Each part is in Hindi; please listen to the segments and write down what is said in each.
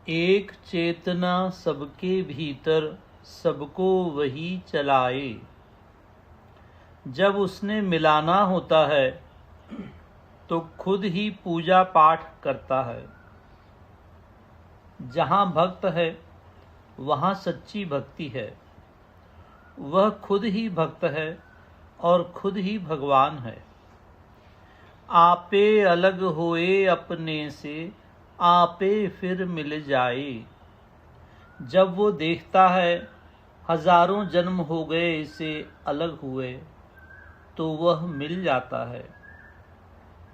एक चेतना सबके भीतर सबको वही चलाए। जब उसने मिलाना होता है तो खुद ही पूजा पाठ करता है। जहाँ भक्त है वहाँ सच्ची भक्ति है। वह खुद ही भक्त है और खुद ही भगवान है। आपे अलग होए अपने से, आपे फिर मिल जाए। जब वो देखता है हजारों जन्म हो गए इसे अलग हुए, तो वह मिल जाता है।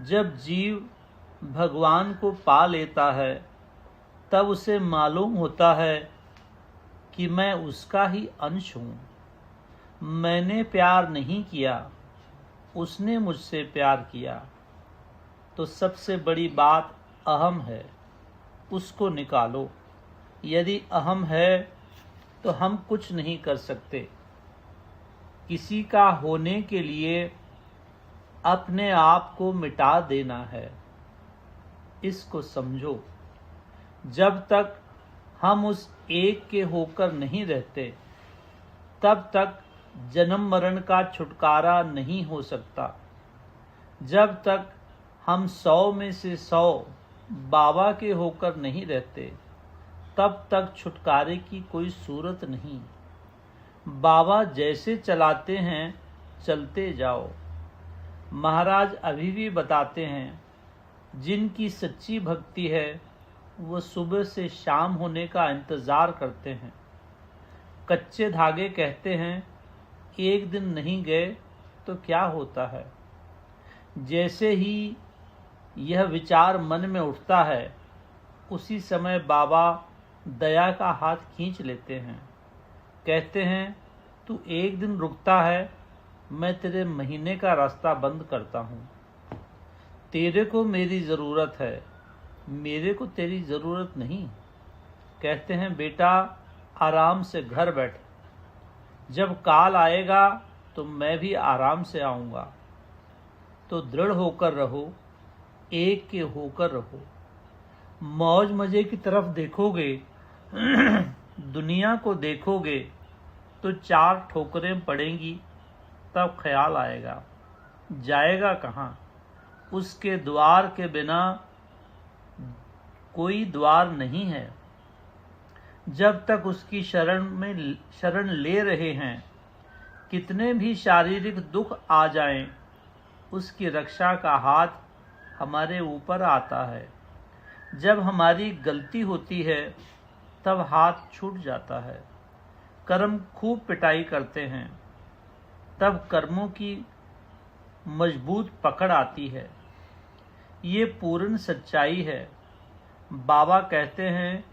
जब जीव भगवान को पा लेता है, तब उसे मालूम होता है कि मैं उसका ही अंश हूँ। मैंने प्यार नहीं किया, उसने मुझसे प्यार किया। तो सबसे बड़ी बात अहम है, उसको निकालो। यदि अहम है तो हम कुछ नहीं कर सकते। किसी का होने के लिए अपने आप को मिटा देना है, इसको समझो। जब तक हम उस एक के होकर नहीं रहते, तब तक जन्म मरण का छुटकारा नहीं हो सकता। जब तक हम 100 में से 100 बाबा के होकर नहीं रहते, तब तक छुटकारे की कोई सूरत नहीं। बाबा जैसे चलाते हैं चलते जाओ। महाराज अभी भी बताते हैं, जिनकी सच्ची भक्ति है वो सुबह से शाम होने का इंतज़ार करते हैं। कच्चे धागे कहते हैं एक दिन नहीं गए तो क्या होता है। जैसे ही यह विचार मन में उठता है, उसी समय बाबा दया का हाथ खींच लेते हैं। कहते हैं तू एक दिन रुकता है, मैं तेरे महीने का रास्ता बंद करता हूँ। तेरे को मेरी ज़रूरत है, मेरे को तेरी ज़रूरत नहीं। कहते हैं बेटा आराम से घर बैठ, जब काल आएगा तो मैं भी आराम से आऊँगा। तो दृढ़ होकर रहो, एक के होकर रहो। मौज मजे की तरफ देखोगे, दुनिया को देखोगे तो 4 ठोकरें पड़ेंगी, तब ख्याल आएगा जाएगा कहाँ। उसके द्वार के बिना कोई द्वार नहीं है। जब तक उसकी शरण ले रहे हैं, कितने भी शारीरिक दुख आ जाएं, उसकी रक्षा का हाथ हमारे ऊपर आता है। जब हमारी गलती होती है तब हाथ छूट जाता है। कर्म खूब पिटाई करते हैं, तब कर्मों की मजबूत पकड़ आती है। ये पूर्ण सच्चाई है। बाबा कहते हैं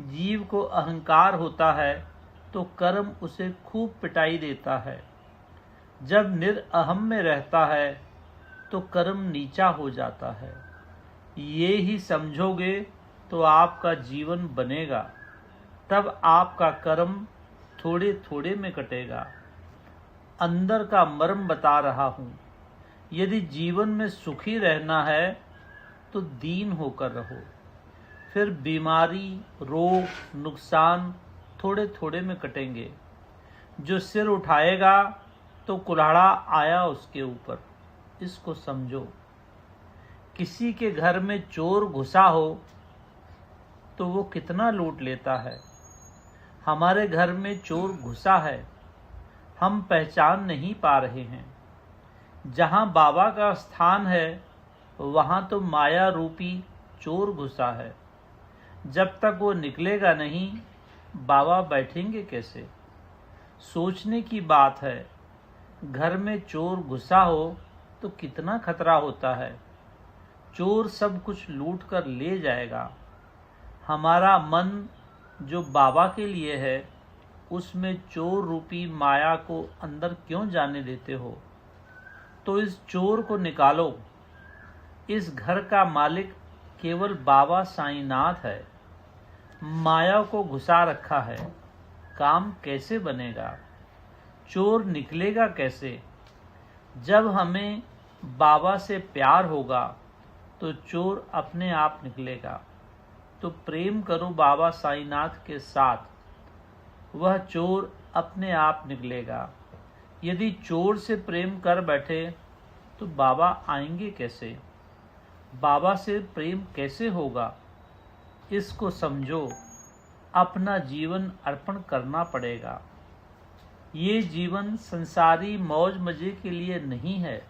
जीव को अहंकार होता है तो कर्म उसे खूब पिटाई देता है। जब निरअहम में रहता है तो कर्म नीचा हो जाता है। ये ही समझोगे तो आपका जीवन बनेगा। तब आपका कर्म थोड़े थोड़े में कटेगा। अंदर का मर्म बता रहा हूँ। यदि जीवन में सुखी रहना है तो दीन होकर रहो। फिर बीमारी, रोग, नुकसान थोड़े थोड़े में कटेंगे। जो सिर उठाएगा तो कुल्हाड़ा आया उसके ऊपर, इसको समझो। किसी के घर में चोर घुसा हो तो वो कितना लूट लेता है। हमारे घर में चोर घुसा है, हम पहचान नहीं पा रहे हैं। जहाँ बाबा का स्थान है वहाँ तो माया रूपी चोर घुसा है। जब तक वो निकलेगा नहीं, बाबा बैठेंगे कैसे। सोचने की बात है। घर में चोर घुसा हो तो कितना खतरा होता है। चोर सब कुछ लूट कर ले जाएगा। हमारा मन जो बाबा के लिए है, उसमें चोर रूपी माया को अंदर क्यों जाने देते हो। तो इस चोर को निकालो। इस घर का मालिक केवल बाबा साईंनाथ है। माया को घुसा रखा है, काम कैसे बनेगा। चोर निकलेगा कैसे। जब हमें बाबा से प्यार होगा तो चोर अपने आप निकलेगा। तो प्रेम करो बाबा साईनाथ के साथ, वह चोर अपने आप निकलेगा। यदि चोर से प्रेम कर बैठे तो बाबा आएंगे कैसे? बाबा से प्रेम कैसे होगा? इसको समझो, अपना जीवन अर्पण करना पड़ेगा। ये जीवन संसारी मौज मजे के लिए नहीं है।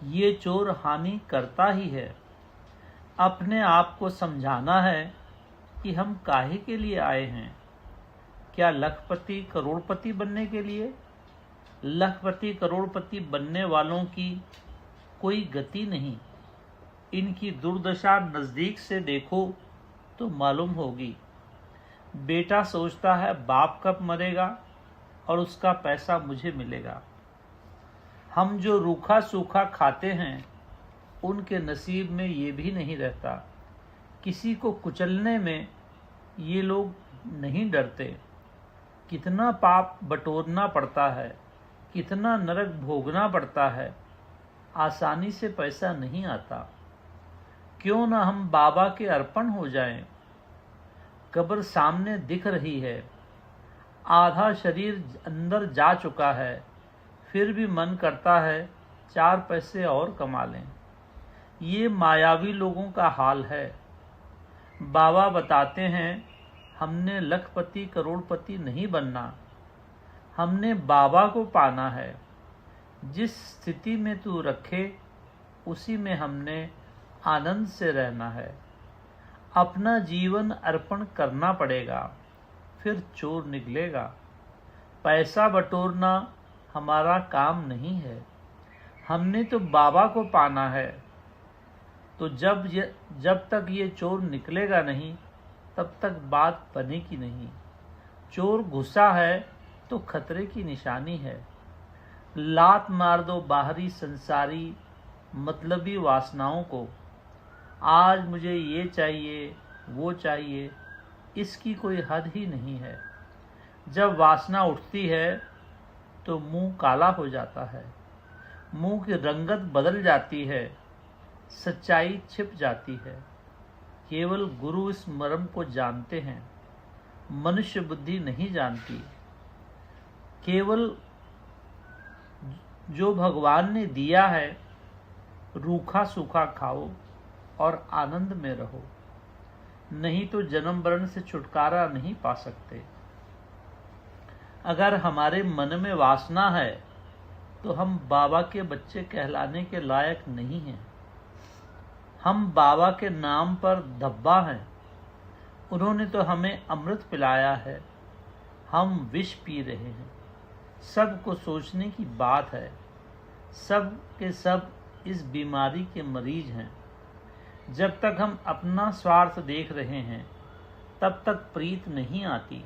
ये चोर हानि करता ही है। अपने आप को समझाना है कि हम काहे के लिए आए हैं। क्या लखपति करोड़पति बनने के लिए? लखपति करोड़पति बनने वालों की कोई गति नहीं। इनकी दुर्दशा नज़दीक से देखो तो मालूम होगी। बेटा सोचता है बाप कब मरेगा और उसका पैसा मुझे मिलेगा। हम जो रूखा सूखा खाते हैं उनके नसीब में ये भी नहीं रहता। किसी को कुचलने में ये लोग नहीं डरते। कितना पाप बटोरना पड़ता है, कितना नरक भोगना पड़ता है। आसानी से पैसा नहीं आता। क्यों न हम बाबा के अर्पण हो जाएं। कब्र सामने दिख रही है, आधा शरीर अंदर जा चुका है, फिर भी मन करता है 4 पैसे और कमा लें। ये मायावी लोगों का हाल है। बाबा बताते हैं हमने लखपति करोड़पति नहीं बनना, हमने बाबा को पाना है। जिस स्थिति में तू रखे उसी में हमने आनंद से रहना है। अपना जीवन अर्पण करना पड़ेगा, फिर चोर निकलेगा। पैसा बटोरना हमारा काम नहीं है। हमने तो बाबा को पाना है। तो जब तक ये चोर निकलेगा नहीं तब तक बात बनेगी नहीं। चोर घुसा है तो खतरे की निशानी है। लात मार दो बाहरी संसारी मतलबी वासनाओं को। आज मुझे ये चाहिए वो चाहिए, इसकी कोई हद ही नहीं है। जब वासना उठती है तो मुंह काला हो जाता है, मुंह की रंगत बदल जाती है, सच्चाई छिप जाती है। केवल गुरु इस मर्म को जानते हैं, मनुष्य बुद्धि नहीं जानती। केवल जो भगवान ने दिया है रूखा सूखा खाओ और आनंद में रहो, नहीं तो जन्म मरण से छुटकारा नहीं पा सकते। अगर हमारे मन में वासना है तो हम बाबा के बच्चे कहलाने के लायक नहीं हैं। हम बाबा के नाम पर धब्बा हैं। उन्होंने तो हमें अमृत पिलाया है, हम विष पी रहे हैं। सबको सोचने की बात है। सब के सब इस बीमारी के मरीज हैं। जब तक हम अपना स्वार्थ देख रहे हैं तब तक प्रीत नहीं आती।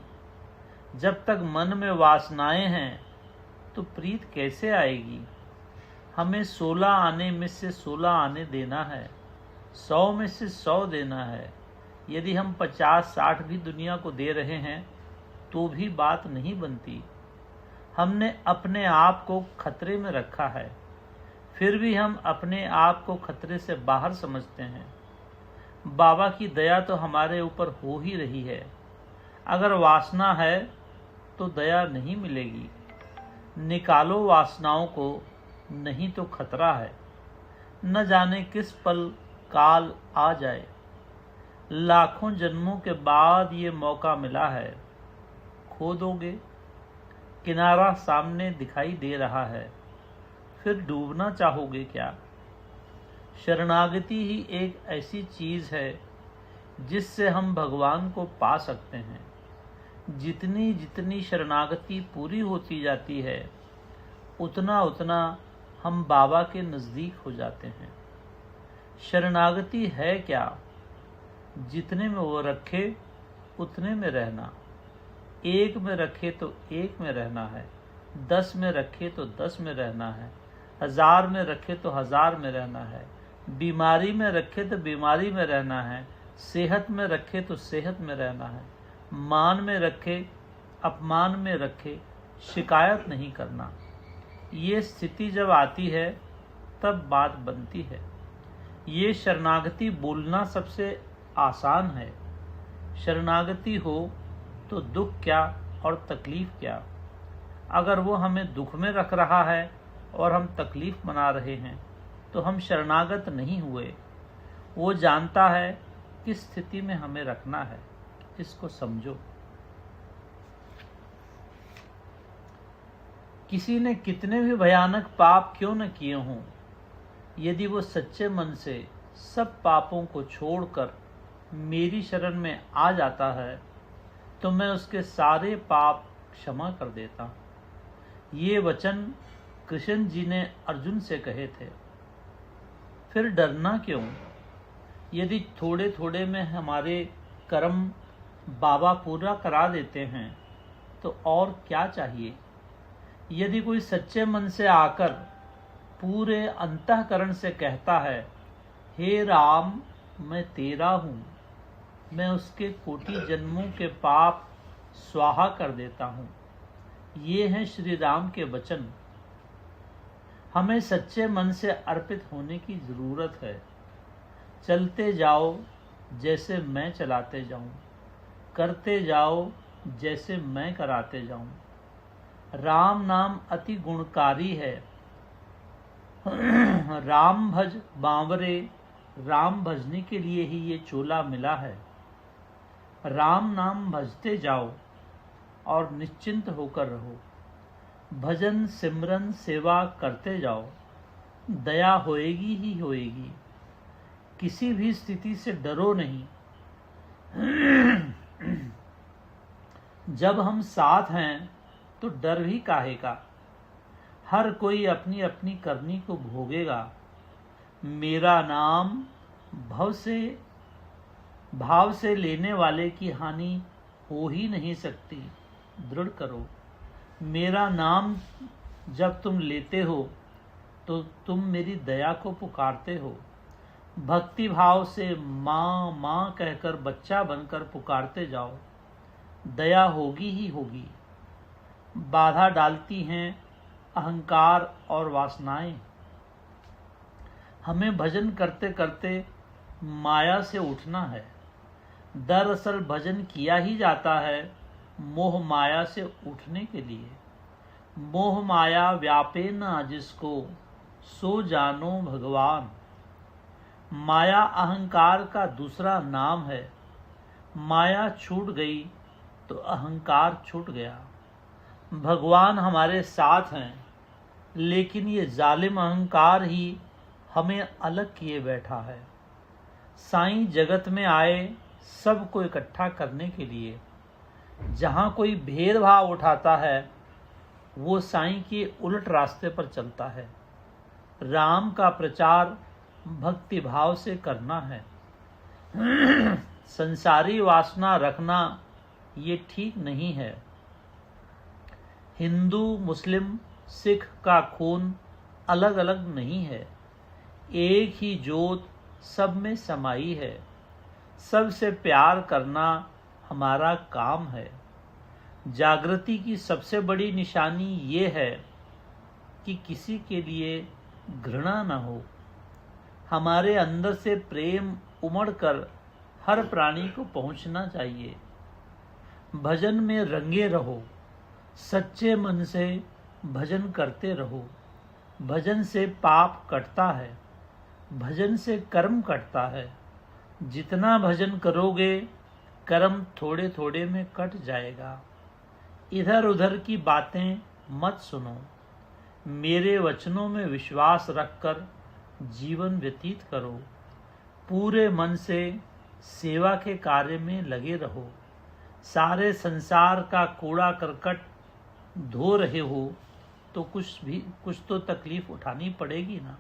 जब तक मन में वासनाएं हैं तो प्रीत कैसे आएगी? हमें 16 आने में से 16 आने देना है, 100 में से 100 देना है। यदि हम 50-60 भी दुनिया को दे रहे हैं तो भी बात नहीं बनती। हमने अपने आप को खतरे में रखा है, फिर भी हम अपने आप को खतरे से बाहर समझते हैं। बाबा की दया तो हमारे ऊपर हो ही रही है। अगर वासना है तो दया नहीं मिलेगी। निकालो वासनाओं को, नहीं तो खतरा है। न जाने किस पल काल आ जाए। लाखों जन्मों के बाद ये मौका मिला है। खो दोगे? किनारा सामने दिखाई दे रहा है, फिर डूबना चाहोगे क्या? शरणागति ही एक ऐसी चीज है जिससे हम भगवान को पा सकते हैं। जितनी जितनी शरणागति पूरी होती जाती है उतना उतना हम बाबा के नज़दीक हो जाते हैं। शरणागति है क्या? जितने में वो रखे उतने में रहना। 1 में रखे तो 1 में रहना है, 10 में रखे तो 10 में रहना है, 1000 में रखे तो 1000 में रहना है, बीमारी में रखे तो बीमारी में रहना है, सेहत में रखे तो सेहत में रहना है, मान में रखे अपमान में रखे शिकायत नहीं करना। ये स्थिति जब आती है तब बात बनती है। ये शरणागति बोलना सबसे आसान है। शरणागति हो तो दुख क्या और तकलीफ क्या। अगर वो हमें दुख में रख रहा है और हम तकलीफ मना रहे हैं तो हम शरणागत नहीं हुए। वो जानता है किस स्थिति में हमें रखना है, इसको समझो। किसी ने कितने भी भयानक पाप क्यों न किए हों, यदि वो सच्चे मन से सब पापों को छोड़कर मेरी शरण में आ जाता है तो मैं उसके सारे पाप क्षमा कर देता हूँ। ये वचन कृष्ण जी ने अर्जुन से कहे थे। फिर डरना क्यों? यदि थोड़े थोड़े में हमारे कर्म बाबा पूरा करा देते हैं तो और क्या चाहिए। यदि कोई सच्चे मन से आकर पूरे अंतःकरण से कहता है, हे राम मैं तेरा हूँ, मैं उसके कोटि जन्मों के पाप स्वाहा कर देता हूँ। ये हैं श्री राम के वचन। हमें सच्चे मन से अर्पित होने की जरूरत है। चलते जाओ जैसे मैं चलाते जाऊं, करते जाओ जैसे मैं कराते जाऊं। राम नाम अति गुणकारी है। राम भज बांवरे, राम भजने के लिए ही ये चोला मिला है। राम नाम भजते जाओ और निश्चिंत होकर रहो। भजन सिमरन सेवा करते जाओ, दया होएगी ही होएगी। किसी भी स्थिति से डरो नहीं। जब हम साथ हैं तो डर भी काहे का। हर कोई अपनी अपनी करनी को भोगेगा। मेरा नाम भाव से लेने वाले की हानि हो ही नहीं सकती। दृढ़ करो। मेरा नाम जब तुम लेते हो तो तुम मेरी दया को पुकारते हो। भक्ति भाव से माँ माँ कहकर बच्चा बनकर पुकारते जाओ, दया होगी ही होगी। बाधा डालती हैं अहंकार और वासनाएं। हमें भजन करते करते माया से उठना है। दरअसल भजन किया ही जाता है मोह माया से उठने के लिए। मोह माया व्यापे न जिसको, सो जानो भगवान। माया अहंकार का दूसरा नाम है। माया छूट गई तो अहंकार छूट गया। भगवान हमारे साथ हैं, लेकिन ये जालिम अहंकार ही हमें अलग किए बैठा है। साईं जगत में आए सबको इकट्ठा करने के लिए। जहाँ कोई भेदभाव उठाता है वो साईं के उलट रास्ते पर चलता है। राम का प्रचार भक्ति भाव से करना है। संसारी वासना रखना ये ठीक नहीं है। हिंदू मुस्लिम सिख का खून अलग अलग नहीं है। एक ही जोत सब में समाई है। सबसे प्यार करना हमारा काम है। जागृति की सबसे बड़ी निशानी ये है कि किसी के लिए घृणा न हो। हमारे अंदर से प्रेम उमड़कर हर प्राणी को पहुंचना चाहिए। भजन में रंगे रहो। सच्चे मन से भजन करते रहो। भजन से पाप कटता है। भजन से कर्म कटता है। जितना भजन करोगे कर्म थोड़े थोड़े में कट जाएगा। इधर उधर की बातें मत सुनो। मेरे वचनों में विश्वास रखकर जीवन व्यतीत करो। पूरे मन से सेवा के कार्य में लगे रहो। सारे संसार का कूड़ा करकट धो रहे हो तो कुछ तो तकलीफ उठानी पड़ेगी ना।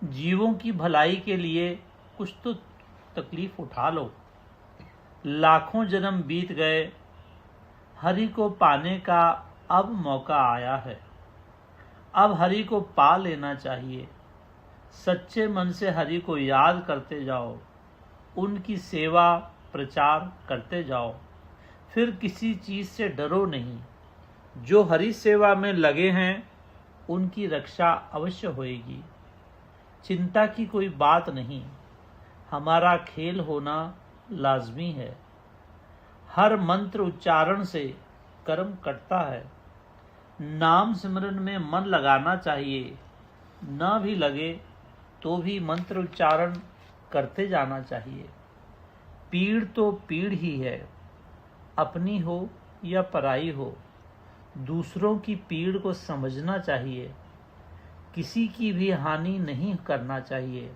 जीवों की भलाई के लिए कुछ तो तकलीफ उठा लो। लाखों जन्म बीत गए, हरि को पाने का अब मौका आया है। अब हरि को पा लेना चाहिए। सच्चे मन से हरि को याद करते जाओ। उनकी सेवा प्रचार करते जाओ। फिर किसी चीज से डरो नहीं। जो हरि सेवा में लगे हैं उनकी रक्षा अवश्य होएगी। चिंता की कोई बात नहीं। हमारा खेल होना लाजमी है। हर मंत्र उच्चारण से कर्म कटता है। नाम सिमरन में मन लगाना चाहिए। न भी लगे तो भी मंत्र उच्चारण करते जाना चाहिए। पीड़ तो पीड़ ही है, अपनी हो या पराई हो। दूसरों की पीड़ को समझना चाहिए। किसी की भी हानि नहीं करना चाहिए।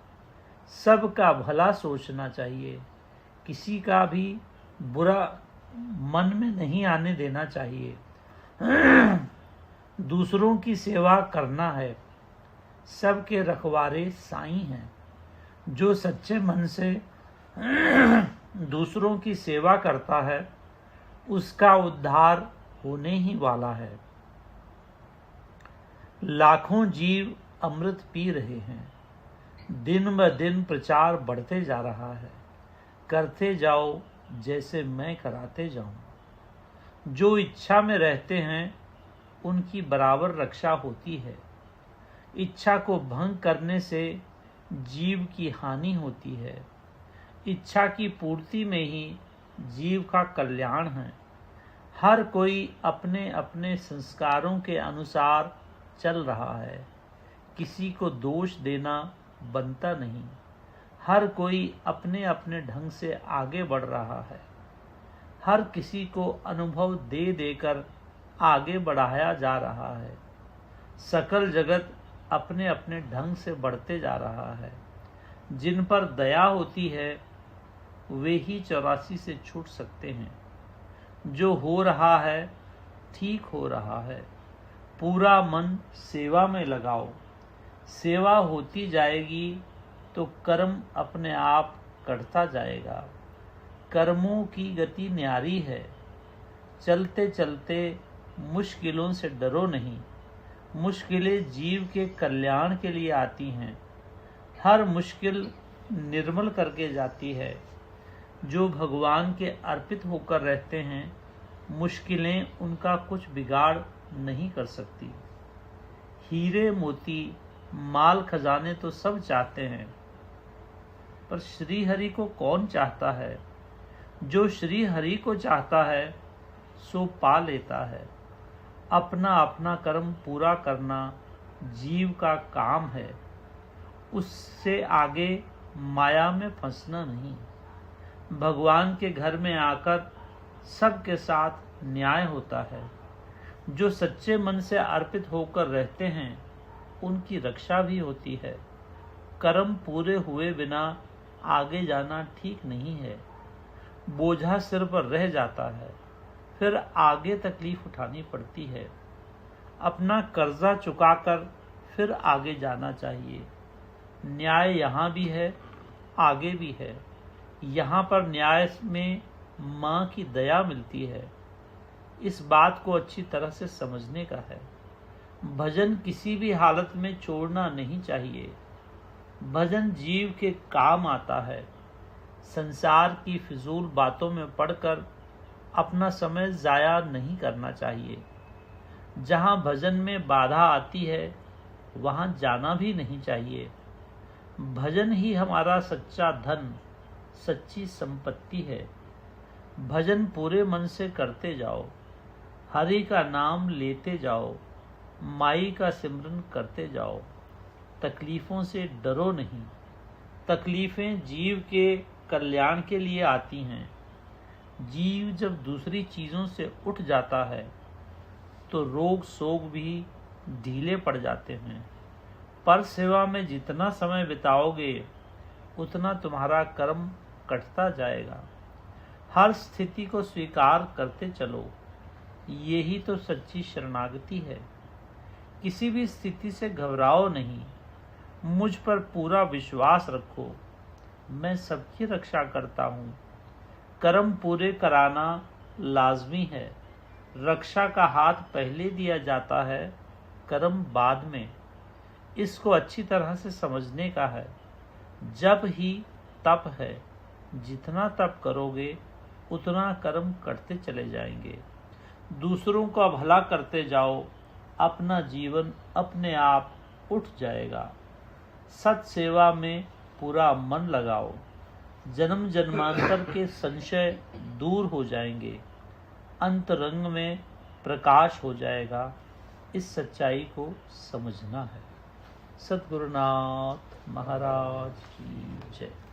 सबका भला सोचना चाहिए। किसी का भी बुरा मन में नहीं आने देना चाहिए। दूसरों की सेवा करना है। सबके रखवारे साईं हैं। जो सच्चे मन से दूसरों की सेवा करता है उसका उद्धार होने ही वाला है। लाखों जीव अमृत पी रहे हैं। दिन ब दिन प्रचार बढ़ते जा रहा है। करते जाओ जैसे मैं कराते जाऊं। जो इच्छा में रहते हैं उनकी बराबर रक्षा होती है। इच्छा को भंग करने से जीव की हानि होती है। इच्छा की पूर्ति में ही जीव का कल्याण है। हर कोई अपने अपने संस्कारों के अनुसार चल रहा है। किसी को दोष देना बनता नहीं। हर कोई अपने अपने ढंग से आगे बढ़ रहा है। हर किसी को अनुभव दे देकर आगे बढ़ाया जा रहा है। सकल जगत अपने अपने ढंग से बढ़ते जा रहा है। जिन पर दया होती है वे ही 84 से छूट सकते हैं। जो हो रहा है ठीक हो रहा है। पूरा मन सेवा में लगाओ। सेवा होती जाएगी तो कर्म अपने आप कटता जाएगा। कर्मों की गति न्यारी है। चलते चलते मुश्किलों से डरो नहीं। मुश्किलें जीव के कल्याण के लिए आती हैं। हर मुश्किल निर्मल करके जाती है। जो भगवान के अर्पित होकर रहते हैं मुश्किलें उनका कुछ बिगाड़ नहीं कर सकती। हीरे मोती माल खजाने तो सब चाहते हैं, पर श्री हरि को कौन चाहता है? जो श्री हरि को चाहता है सो पा लेता है। अपना अपना कर्म पूरा करना जीव का काम है। उससे आगे माया में फंसना नहीं। भगवान के घर में आकर सबके साथ न्याय होता है। जो सच्चे मन से अर्पित होकर रहते हैं उनकी रक्षा भी होती है। कर्म पूरे हुए बिना आगे जाना ठीक नहीं है। बोझा सिर पर रह जाता है, फिर आगे तकलीफ उठानी पड़ती है। अपना कर्जा चुकाकर फिर आगे जाना चाहिए। न्याय यहाँ भी है, आगे भी है। यहाँ पर न्याय में माँ की दया मिलती है। इस बात को अच्छी तरह से समझने का है। भजन किसी भी हालत में छोड़ना नहीं चाहिए। भजन जीव के काम आता है। संसार की फिजूल बातों में पड़कर अपना समय जाया नहीं करना चाहिए। जहाँ भजन में बाधा आती है वहाँ जाना भी नहीं चाहिए। भजन ही हमारा सच्चा धन, सच्ची संपत्ति है। भजन पूरे मन से करते जाओ। हरि का नाम लेते जाओ। माई का सिमरन करते जाओ। तकलीफों से डरो नहीं। तकलीफें जीव के कल्याण के लिए आती हैं। जीव जब दूसरी चीजों से उठ जाता है तो रोग शोक भी ढीले पड़ जाते हैं। पर सेवा में जितना समय बिताओगे उतना तुम्हारा कर्म कटता जाएगा। हर स्थिति को स्वीकार करते चलो। यही तो सच्ची शरणागति है। किसी भी स्थिति से घबराओ नहीं। मुझ पर पूरा विश्वास रखो। मैं सबकी रक्षा करता हूँ। कर्म पूरे कराना लाजमी है। रक्षा का हाथ पहले दिया जाता है, कर्म बाद में। इसको अच्छी तरह से समझने का है। जब ही तप है। जितना तप करोगे उतना कर्म करते चले जाएंगे। दूसरों का भला करते जाओ। अपना जीवन अपने आप उठ जाएगा। सत सेवा में पूरा मन लगाओ। जन्म जन्मांतर के संशय दूर हो जाएंगे, अंतरंग में प्रकाश हो जाएगा। इस सच्चाई को समझना है। सद्गुरुनाथ महाराज की जय।